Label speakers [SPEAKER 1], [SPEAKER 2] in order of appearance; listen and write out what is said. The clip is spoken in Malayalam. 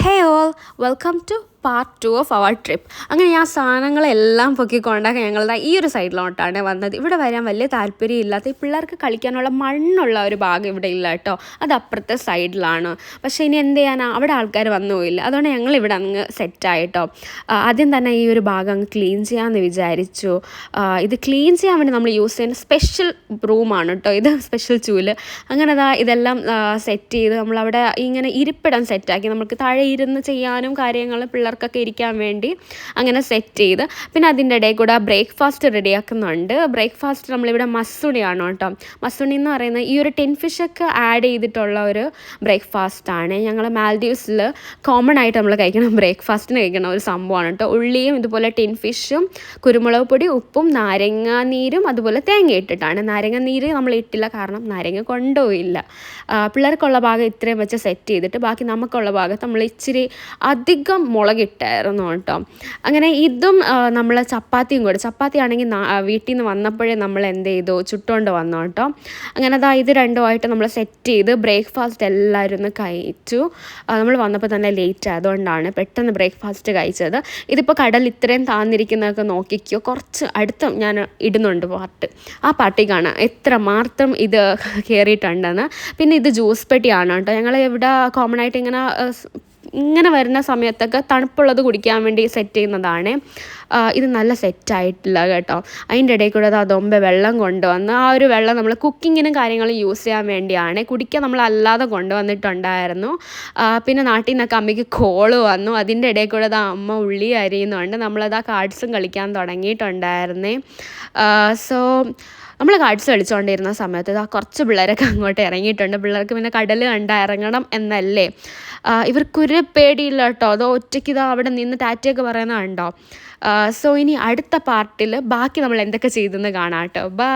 [SPEAKER 1] Hey all, welcome to part 2 of our trip. അങ്ങനെ ഞാൻ സാധനങ്ങളെല്ലാം പൊക്കിക്കൊണ്ടാക്കി ഞങ്ങളുടെ ഈ ഒരു സൈഡിലോട്ടാണ് വന്നത്. ഇവിടെ വരാൻ വലിയ താല്പര്യമില്ലാത്ത ഈ പിള്ളേർക്ക് കളിക്കാനുള്ള മണ്ണുള്ള ഒരു ഭാഗം ഇവിടെ ഇല്ല കേട്ടോ, അത് അപ്പുറത്തെ സൈഡിലാണ്. പക്ഷേ ഇനി എന്ത് ചെയ്യാനാ, അവിടെ ആൾക്കാർ വന്നു പോയില്ല. അതുകൊണ്ട് ഞങ്ങൾ ഇവിടെ അങ്ങ് സെറ്റായിട്ടോ. ആദ്യം തന്നെ ഈ ഒരു ഭാഗം അങ്ങ് ക്ലീൻ ചെയ്യാമെന്ന് വിചാരിച്ചു. ഇത് ക്ലീൻ ചെയ്യാൻ വേണ്ടി നമ്മൾ യൂസ് ചെയ്യുന്ന സ്പെഷ്യൽ ബ്രൂമാണ് കേട്ടോ, ഇത് സ്പെഷ്യൽ ചൂല്. അങ്ങനെ ഇതെല്ലാം സെറ്റ് ചെയ്ത് നമ്മളവിടെ ഇങ്ങനെ ഇരിപ്പിടം സെറ്റാക്കി നമുക്ക് താഴെ ഇരുന്ന് ചെയ്യാനും കാര്യങ്ങൾ പിള്ളേർക്കൊക്കെ ഇരിക്കാൻ വേണ്ടി അങ്ങനെ സെറ്റ് ചെയ്ത്. പിന്നെ അതിൻ്റെ ഇടയിൽ കൂടെ ബ്രേക്ക്ഫാസ്റ്റ് റെഡിയാക്കുന്നുണ്ട്. ബ്രേക്ക്ഫാസ്റ്റ് നമ്മളിവിടെ മസുണിയാണ് കേട്ടോ. മസുണി എന്ന് പറയുന്നത് ഈ ഒരു ടിൻ ഫിഷൊക്കെ ആഡ് ചെയ്തിട്ടുള്ള ഒരു ബ്രേക്ക്ഫാസ്റ്റാണ്. ഞങ്ങൾ മാൽഡീവ്സിൽ കോമൺ ആയിട്ട് നമ്മൾ കഴിക്കണം, ബ്രേക്ക്ഫാസ്റ്റിന് കഴിക്കണം ഒരു സംഭവമാണ് കേട്ടോ. ഉള്ളിയും ഇതുപോലെ ടിൻ ഫിഷും കുരുമുളക് പൊടി, ഉപ്പും നാരങ്ങാനീരും അതുപോലെ തേങ്ങ ഇട്ടിട്ടാണ്. നാരങ്ങാനീര് നമ്മൾ ഇട്ടില്ല, കാരണം നാരങ്ങ കൊണ്ടുപോയില്ല. പിള്ളേർക്കുള്ള ഭാഗം ഇത്രയും വെച്ച് സെറ്റ് ചെയ്തിട്ട് ബാക്കി നമുക്കുള്ള ഭാഗത്ത് നമ്മൾ ഇച്ചിരി അധികം മുളകിട്ടായിരുന്നു കേട്ടോ. അങ്ങനെ ഇതും നമ്മൾ ചപ്പാത്തിയും കൂടെ, ചപ്പാത്തി ആണെങ്കിൽ വീട്ടിൽ നിന്ന് വന്നപ്പോഴേ നമ്മൾ എന്ത് ചെയ്തു, ചുട്ടുകൊണ്ട് വന്നു കേട്ടോ. അങ്ങനെ ഇത് രണ്ടുമായിട്ട് നമ്മൾ സെറ്റ് ചെയ്ത് ബ്രേക്ക്ഫാസ്റ്റ് എല്ലാവരും ഒന്ന് കഴിച്ചു. നമ്മൾ വന്നപ്പോൾ തന്നെ ലേറ്റ് ആയതുകൊണ്ടാണ് പെട്ടെന്ന് ബ്രേക്ക്ഫാസ്റ്റ് കഴിച്ചത്. ഇതിപ്പോൾ കടൽ ഇത്രയും താന്നിരിക്കുന്നതൊക്കെ നോക്കിക്കോ, കുറച്ച് അടുത്തും ഞാൻ ഇടുന്നുണ്ട് പാട്ട്, ആ പാട്ടിൽ കാണാം എത്ര മാത്രം ഇത് കയറിയിട്ടുണ്ടെന്ന്. പിന്നെ ഇത് ജ്യൂസ് പെട്ടിയാണ് കേട്ടോ. ഞങ്ങൾ ഇവിടെ കോമൺ ആയിട്ട് ഇങ്ങനെ വരുന്ന സമയത്തൊക്കെ തണുപ്പുള്ളത് കുടിക്കാൻ വേണ്ടി സെറ്റ് ചെയ്യുന്നതാണ്. ഇത് നല്ല സെറ്റായിട്ടില്ല കേട്ടോ. അതിൻ്റെ ഇടയിൽ കൂടെ അതൊമ്പ വെള്ളം കൊണ്ടുവന്ന്, ആ ഒരു വെള്ളം നമ്മൾ കുക്കിങ്ങിനും കാര്യങ്ങളും യൂസ് ചെയ്യാൻ വേണ്ടിയാണ്. കുടിക്കാൻ നമ്മൾ അല്ലാതെ കൊണ്ടുവന്നിട്ടുണ്ടായിരുന്നു. പിന്നെ നാട്ടിൽ നിന്നൊക്കെ അമ്മയ്ക്ക് കോള് വന്നു. അതിൻ്റെ ഇടയിൽ കൂടെ അമ്മ ഉള്ളി അരിയുന്നുണ്ട്. നമ്മളത് കാർഡ്സും കളിക്കാൻ തുടങ്ങിയിട്ടുണ്ടായിരുന്നേ. സോ നമ്മൾ കാർഡ്സ് കളിച്ചുകൊണ്ടിരുന്ന സമയത്ത് കുറച്ച് പിള്ളേരൊക്കെ അങ്ങോട്ട് ഇറങ്ങിയിട്ടുണ്ട്. പിള്ളേർക്ക് പിന്നെ കടൽ കണ്ട് ഇറങ്ങണം എന്നല്ലേ, ഇവർക്കൊരു പേടിയില്ല കേട്ടോ. അതോ ഒറ്റയ്ക്ക് അവിടെ നിന്ന് ടാറ്റയൊക്കെ പറയുന്നത് കണ്ടോ. സോ ഇനി അടുത്ത പാർട്ടിൽ ബാക്കി നമ്മൾ എന്തൊക്കെ ചെയ്തെന്ന് കാണാം കേട്ടോ. ബൈ.